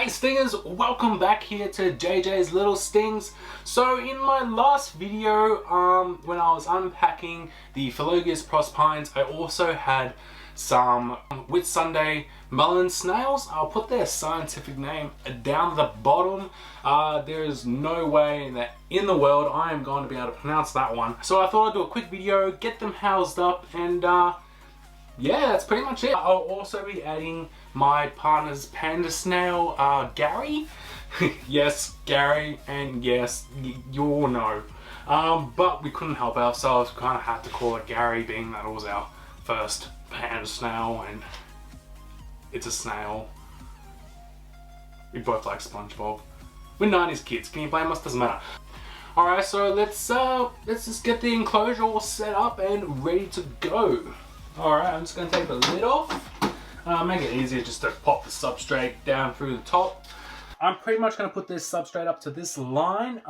Hey Stingers, welcome back here to JJ's Little Stings. So in my last video, when I was unpacking the Philologus proserpines, I also had some Whitsunday melon snails. I'll put their scientific name down the bottom. There is no way that in the world I am going to be able to pronounce that one. So I thought I'd do a quick video, get them housed up, and yeah, that's pretty much it. I'll also be adding my partner's panda snail, Gary. Yes, Gary, and yes, you all know. But we couldn't help ourselves. We kind of had to call it Gary, being that it was our first panda snail, and it's a snail. We both like SpongeBob. We're 90s kids. Can you blame us? Doesn't matter. Alright, so let's just get the enclosure all set up and ready to go. Alright, I'm just going to take the lid off. Make it easier just to pop the substrate down through the top. I'm pretty much going to put this substrate up to this line.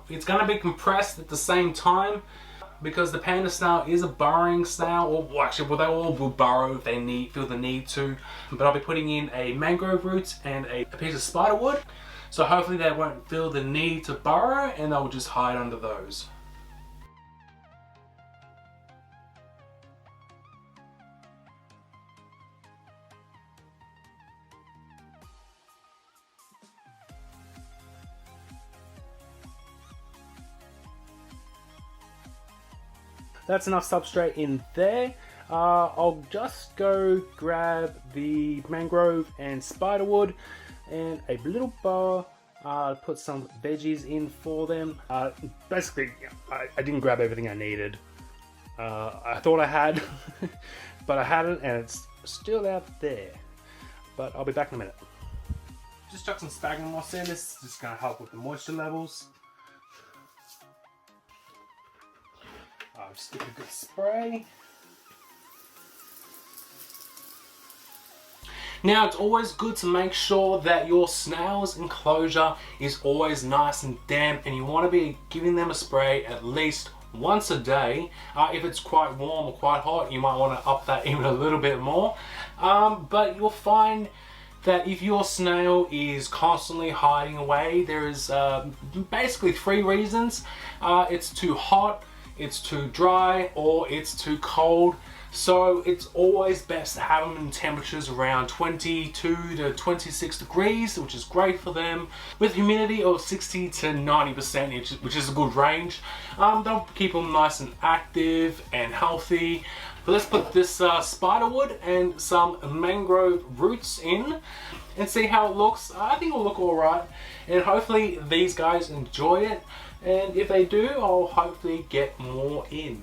It's going to be compressed at the same time because the panda snail is a burrowing snail. Or actually, they all will burrow if they feel the need to. But I'll be putting in a mangrove root and a piece of spiderwood. So hopefully they won't feel the need to burrow and they'll just hide under those. That's enough substrate in there. I'll just go grab the mangrove and spiderwood and a little bar. Put some veggies in for them. Basically, I didn't grab everything I needed. I thought I had, but I hadn't, and it's still out there. But I'll be back in a minute. Just chuck some sphagnum moss in. This is just going to help with the moisture levels. Just give it a good spray. Now it's always good to make sure that your snail's enclosure is always nice and damp, and you want to be giving them a spray at least once a day. If it's quite warm or quite hot, you might want to up that even a little bit more. But you'll find that if your snail is constantly hiding away, there is basically three reasons. It's too hot, it's too dry, or it's too cold. So it's always best to have them in temperatures around 22 to 26 degrees, which is great for them, with humidity of 60 to 90%, which is a good range. They'll keep them nice and active and healthy. But let's put this spiderwood and some mangrove roots in and see how it looks. I think it'll look alright, and hopefully these guys enjoy it. And if they do, I'll hopefully get more in.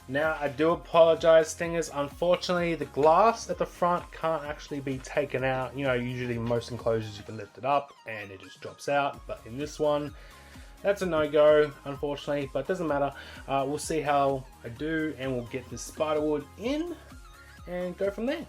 Now, I do apologize, Stingers. Unfortunately, the glass at the front can't actually be taken out. You know, usually most enclosures you can lift it up and it just drops out. But in this one, that's a no-go, unfortunately. But it doesn't matter. We'll see how I do, and we'll get the spiderwood in and go from there.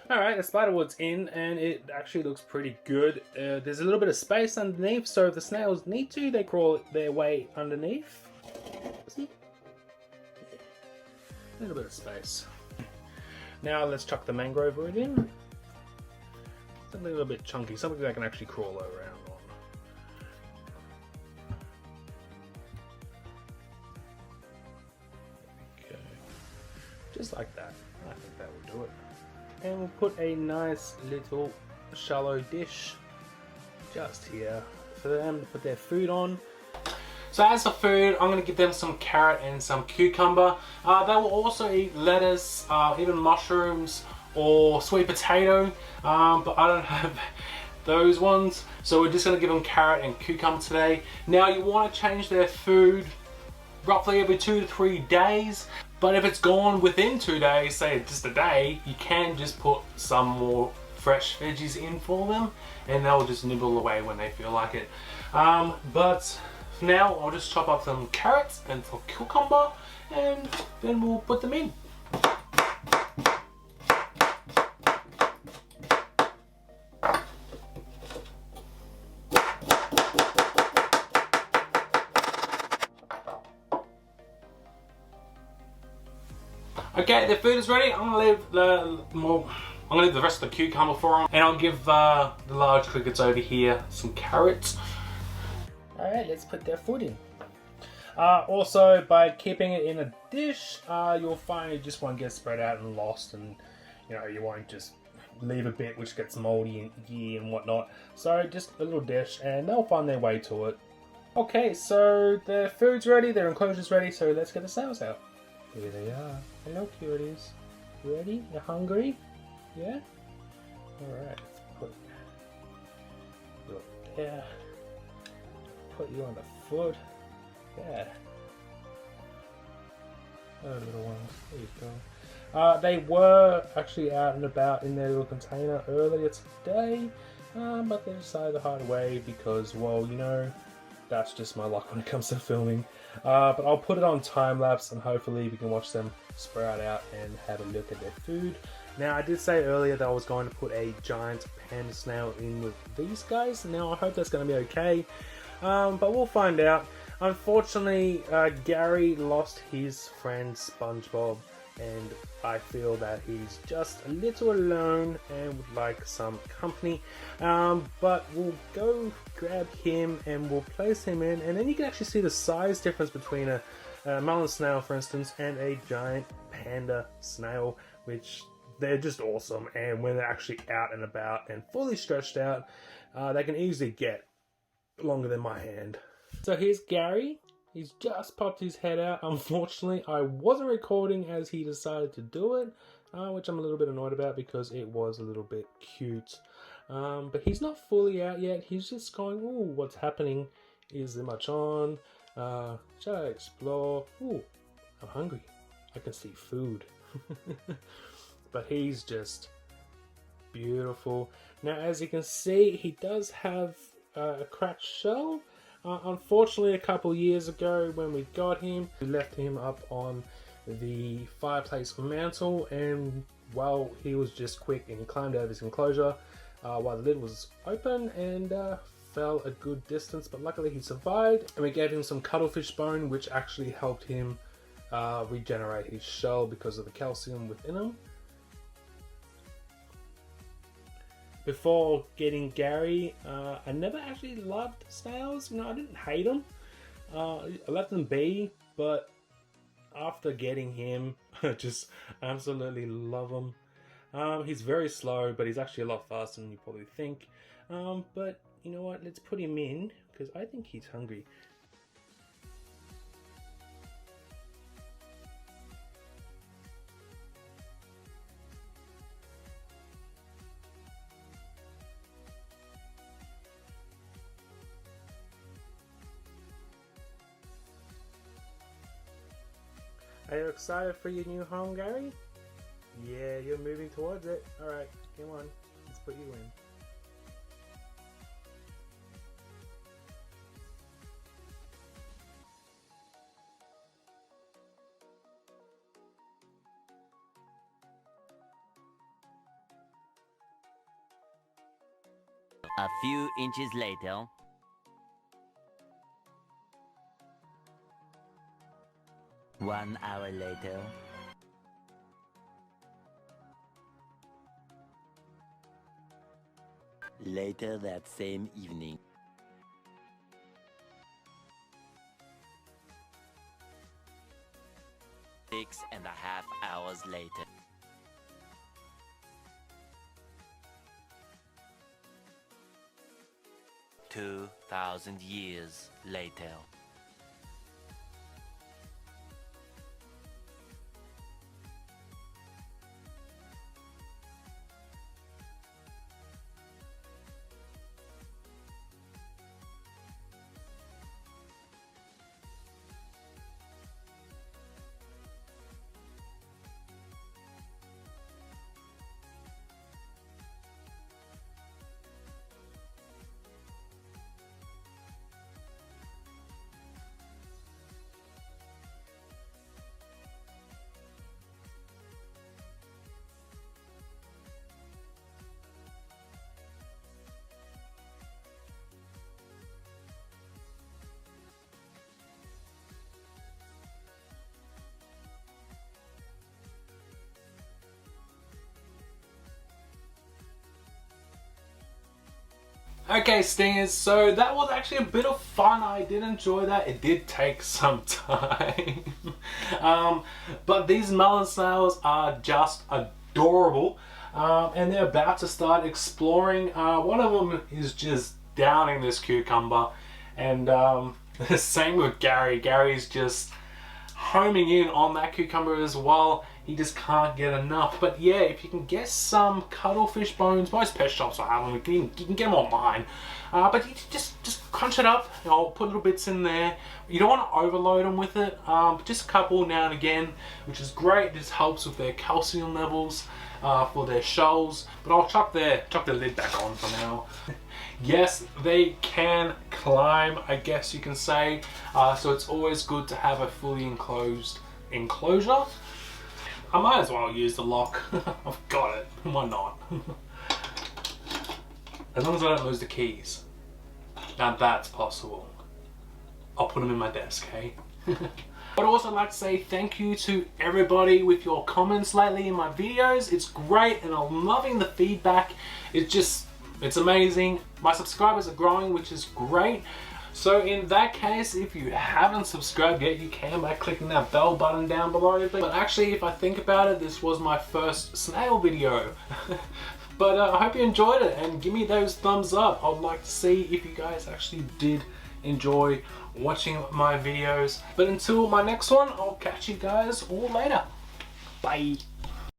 Alright, the spiderwood's in, and it actually looks pretty good. There's a little bit of space underneath, so if the snails need to, they crawl their way underneath. See? Yeah. A little bit of space. Now let's chuck the mangrove root in. It's a little bit chunky, something I can actually crawl around on. Okay. Just like that. I think that will do it. And we'll put a nice little shallow dish just here for them to put their food on. So as for food, I'm going to give them some carrot and some cucumber. They will also eat lettuce, even mushrooms or sweet potato, but I don't have those ones. So we're just going to give them carrot and cucumber today. Now you want to change their food roughly every 2 to 3 days. But if it's gone within 2 days, say just a day, you can just put some more fresh veggies in for them, and they'll just nibble away when they feel like it. But for now, I'll just chop up some carrots and some cucumber, and then we'll put them in. Okay, the food is ready. I'm gonna leave the rest of the cucumber for them, and I'll give the large crickets over here some carrots. All right, let's put their food in. Also, by keeping it in a dish, you'll find it just won't get spread out and lost, and you won't just leave a bit which gets moldy and icky and whatnot. So just a little dish, and they'll find their way to it. Okay, so the food's ready, their enclosure's ready, so let's get the snails out. Here they are. Hello, cuties. You ready? You hungry? Yeah? Alright, let's put you up there. Put you on the foot. Yeah. Oh, little ones. There you go. They were actually out and about in their little container earlier today, but they decided to hide away because, well, that's just my luck when it comes to filming. But I'll put it on time lapse and hopefully we can watch them sprout out and have a look at their food. Now, I did say earlier that I was going to put a giant panda snail in with these guys. Now, I hope that's going to be okay, but we'll find out. Unfortunately, Gary lost his friend SpongeBob, and I feel that he's just a little alone and would like some company. But we'll go grab him and we'll place him in, and then you can actually see the size difference between a Marlin snail, for instance, and a giant panda snail, which they're just awesome. And when they're actually out and about and fully stretched out, they can easily get longer than my hand. So here's Gary. He's just popped his head out. Unfortunately, I wasn't recording as he decided to do it, which I'm a little bit annoyed about because it was a little bit cute. But he's not fully out yet. He's just going, ooh, what's happening? Is there much on? Shall I explore? Ooh, I'm hungry. I can see food. But he's just beautiful. Now, as you can see, he does have a cracked shell. Unfortunately, a couple years ago when we got him, we left him up on the fireplace mantle, and well, he was just quick and he climbed out of his enclosure while the lid was open and fell a good distance, but luckily he survived, and we gave him some cuttlefish bone, which actually helped him regenerate his shell because of the calcium within him. Before getting Gary, I never actually loved snails. I didn't hate them. I let them be, but after getting him, I just absolutely love him. He's very slow, but he's actually a lot faster than you probably think. But you know what? Let's put him in, because I think he's hungry. Are you excited for your new home, Gary? Yeah, you're moving towards it. Alright, come on. Let's put you in. A few inches later. One hour later. Later that same evening. 6.5 hours later. Two 2,000 years later. Okay, stingers, so that was actually a bit of fun. I did enjoy that. It did take some time. But these melon snails are just adorable. And they're about to start exploring. One of them is just downing this cucumber. And the same with Gary. Gary's just homing in on that cucumber as well. He just can't get enough. But yeah, if you can get some cuttlefish bones, most pet shops will have them. You can get them online. But you just crunch it up. Put little bits in there. You don't want to overload them with it. But just a couple now and again, which is great. It just helps with their calcium levels for their shells. But I'll chuck the lid back on for now. Yes, they can climb, I guess you can say. So it's always good to have a fully enclosed enclosure. I might as well use the lock. I've got it. Why not? As long as I don't lose the keys. Now that's possible. I'll put them in my desk, hey? I'd also like to say thank you to everybody with your comments lately in my videos. It's great and I'm loving the feedback. It's amazing. My subscribers are growing, which is great. So in that case, if you haven't subscribed yet, you can by clicking that bell button down below. But actually, if I think about it, this was my first snail video. But I hope you enjoyed it and give me those thumbs up. I'd like to see if you guys actually did enjoy watching my videos. But until my next one, I'll catch you guys all later. Bye.